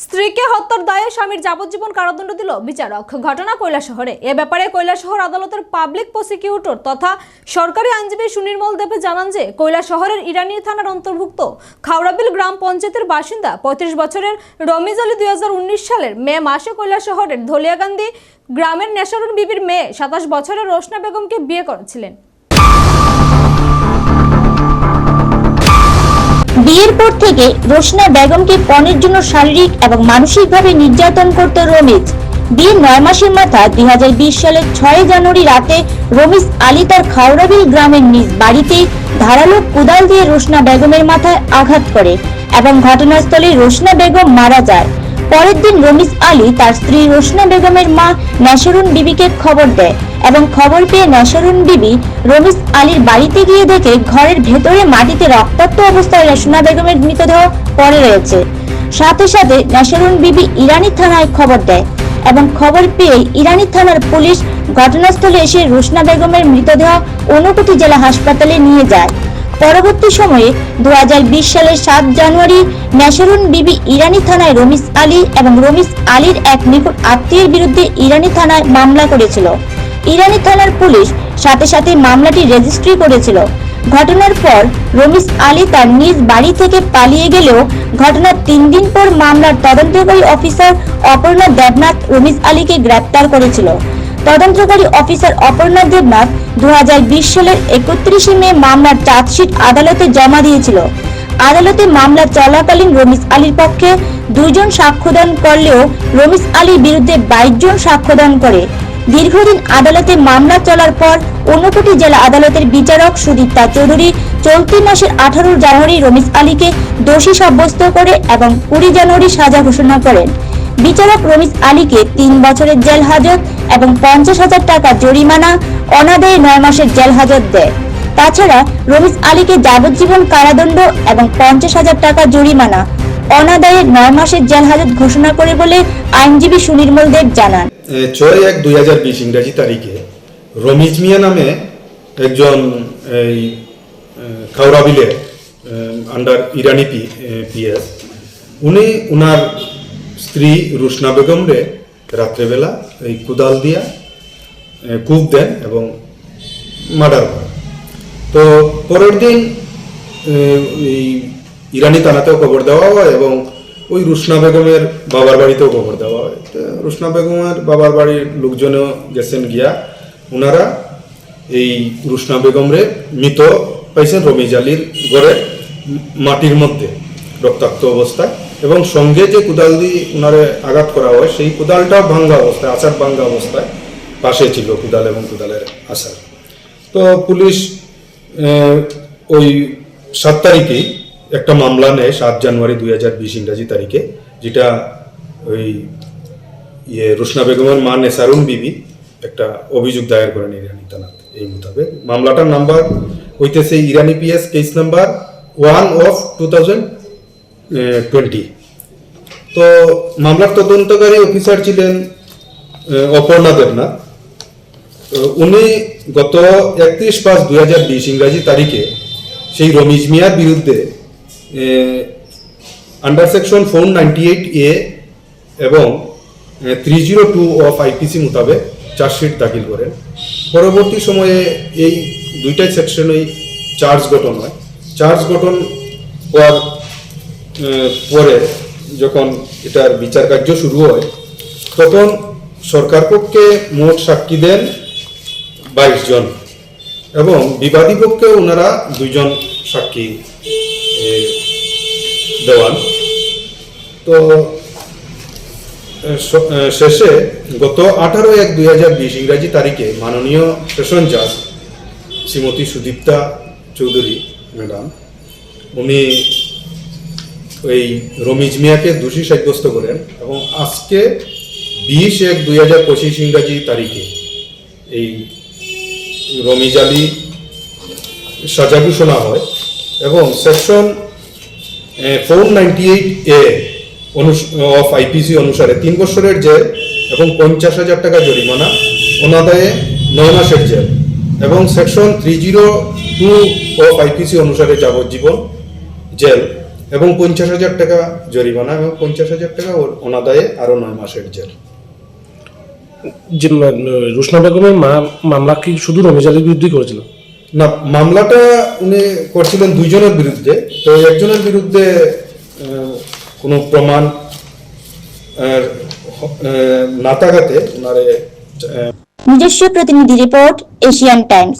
স্ত্রীকে হত্যার দায়ে স্বামীর যাবজ্জীবন কারাদণ্ড দিল বিচারক। ঘটনা কৈলাসহরে। এ ব্যাপারে কৈলাসহর আদালতের পাবলিক প্রসিকিউটর তথা সরকারি আইনজীবী সুনির্মল দেবে জানান যে কৈলাসহরের ইরানি থানার অন্তর্ভুক্ত খাওড়াবিল গ্রাম পঞ্চায়েতের বাসিন্দা 35 বছরের রমিজ আলী 2019 সালের মে মাসে কৈলাসহরের ধলিয়াগান্ধী গ্রামের নেশারুন বিবির মেয়ে 27 বছরের রোশনা বেগমকে বিয়ে করেছিলেন। বিয়ের পর থেকে রোশনা বেগমকে পণের জন্য শারীরিক এবং মানসিকভাবে নির্যাতন করত রমিজ। বিয়ের 9 মাসের মাথা 2020 সালের 6 জানুয়ারি রাতে রমিজ আলী তার খাওড়াবিল গ্রামের নিজ বাড়িতেই ধারালো কোদাল দিয়ে রোশনা বেগমের মাথায় আঘাত করে এবং ঘটনাস্থলে রোশনা বেগম মারা যায়। পরের দিন রমিজ আলী তার স্ত্রী রোশনা বেগমের মা নেশারুন বিবিকে খবর দেয় এবং খবর পেয়ে নেশারুন বিবি রমিজ আলীর বাড়িতে গিয়ে দেখে ঘরের ভেতরে মাটিতে রক্তাক্ত অবস্থায় রোশনা বেগমের মৃতদেহ পড়ে রয়েছে। সাথে সাথে নেশারুন বিবি ইরানি থানায় খবর দেয় এবং খবর পেয়ে ইরানি থানার পুলিশ ঘটনাস্থলে এসে রোশনা বেগমের মৃতদেহ ঊনকোটি জেলা হাসপাতালে নিয়ে যায়। পরবর্তী সময়ে 2020 সালের 7 জানুয়ারি নেশারুন বিবি ইরানি থানায় রমিজ আলী এবং রমিজ আলীর এক নিকট আত্মীয়ের বিরুদ্ধে ইরানি থানায় মামলা করেছিল। ইরানি থানার পুলিশ সাথে সাথে মামলাটি রেজিস্ট্রি করেছিল। ঘটনার পর রমিজ আলী তার নিজ বাড়ি থেকে পালিয়ে গেলেও ঘটনার 3 দিন পর মামলার তদন্তকারী অফিসার অপর্ণা দেবনাথ রমিজ আলীকে গ্রেপ্তার করেছিল। তদন্তকারী অফিসার অপর্ণা দেবনাথ 2020 সালের 31 মে মামলার চার্জশিট আদালতে জমা দিয়েছিল। আদালতে মামলা চলাকালীন রমিজ আলীর পক্ষে 2 জন সাক্ষ্যদান করলেও রমিজ আলীর বিরুদ্ধে 22 জন সাক্ষ্যদান করে। দীর্ঘদিন আদালতে মামলা চলার পর ঊনকোটি জেলা আদালতের বিচারক সুদীপ্তা চৌধুরী চলতি মাসের 18 জানুয়ারি রমিজ আলীকে দোষী সাব্যস্ত করে এবং 20 জানুয়ারি সাজা ঘোষণা করেন। বিচারক রমিজ আলীকে 3 বছরের জেল হাজত এবং 50,000 টাকা জরিমানা, অনাদায়ে 9 মাসের জেল হাজত দেয়। তাছাড়া রমিজ আলীকে যাবজ্জীবন কারাদণ্ড এবং 50,000 টাকা জরিমানা, অনাদায়ে 9 মাসের জেল হাজত ঘোষণা করে বলে আইনজীবী সুনির্মল দেব জানান। 6/1/2020 ইংরেজি তারিখে রমিজ মিয়া নামে একজন এই খাওড়াবিলের আন্ডার ইরানি পিএস উনি উনার স্ত্রী রোশনা বেগমরে রাত্রেবেলা এই কোদাল দিয়া কূপ দেন এবং মার্ডার করেন। তো পরের দিন এই ইরানি থানাতেও খবর দেওয়া হয় এবং ওই রোশনা বেগমের বাবার বাড়িতেও খবর দেওয়া হয়। রোশনা বেগমের বাবার বাড়ির লোকজনও গেছেন গিয়া ওনারা এই রোশনা বেগমরে মৃত পাইছেন রমিজ আলীর ঘরে মাটির মধ্যে রক্তাক্ত অবস্থায় এবং সঙ্গে যে কোদাল দিয়ে ওনারে আঘাত করা হয় সেই কোদালটা ভাঙ্গা অবস্থায়, আচার ভাঙ্গা অবস্থায় পাশে ছিল কোদাল এবং কোদালের আচার। তো পুলিশ ওই 7 তারিখেই একটা মামলা নেয় 7 জানুয়ারি 2020 ইংরাজি তারিখে, যেটা ওই রোশনা বেগমের মা নেশারুন বিবি একটা অভিযোগ দায়ের করেন ইরানি থানাতে। এই মোতাবেক মামলাটার নাম্বার হইতেছে ইরানি পিএস কেস নাম্বার 1/2020। তো মামলার তদন্তকারী অফিসার ছিলেন অপর্ণা দেবনাথ। উনি গত 31/5/2020 ইংরাজি তারিখে সেই রমিজ মিয়ার বিরুদ্ধে আন্ডার সেকশন 498A এবং 302 অফ আইপিসি মোতাবেক চার্জশিট দাখিল করেন। পরবর্তী সময়ে এই দুইটাই সেকশনেই চার্জ গঠন হয়। চার্জ গঠন হওয়ার পরে যখন এটার বিচার কার্য শুরু হয় তখন সরকার পক্ষে মোট সাক্ষী দেন 22 জন এবং বিবাদী পক্ষে ওনারা 2 জন সাক্ষী দেওয়ান। তো শেষে গত 18/1/2020 ইংরাজি তারিখে মাননীয় সেশন জাজ শ্রীমতী সুদীপ্তা চৌধুরী ম্যাডাম উনি ওই রমিজ মিয়াকে দোষী সাব্যস্ত করেন এবং আজকে 20/1/2025 ইংরাজি তারিখে এই রমিজ আলী সাজা ঘোষণা হয় এবং সেকশন 498A অফ আইপিসি অনুসারে 3 বছরের জেল এবং 50,000 টাকা জরিমানা, অনাদায়ে 9 মাসের জেল এবং সেকশন 302 অফ আইপিসি অনুসারে যাবজ্জীবন জেল এবং 50,000 টাকা জরিমানা এবং 50,000 টাকা অনাদায়ে আরও 9 মাসের জেল। যে রোশনা বেগমের মামলা কি শুধু রমিজ আলীর বিরুদ্ধেই করেছিল? না, মামলাটা উনি করছিলেন দুইজনের বিরুদ্ধে। তো একজনের বিরুদ্ধে কোনো প্রমাণ না থাকাতে ওনারে নিজস্ব প্রতিনিধি রিপোর্ট, এশিয়ান টাইমস।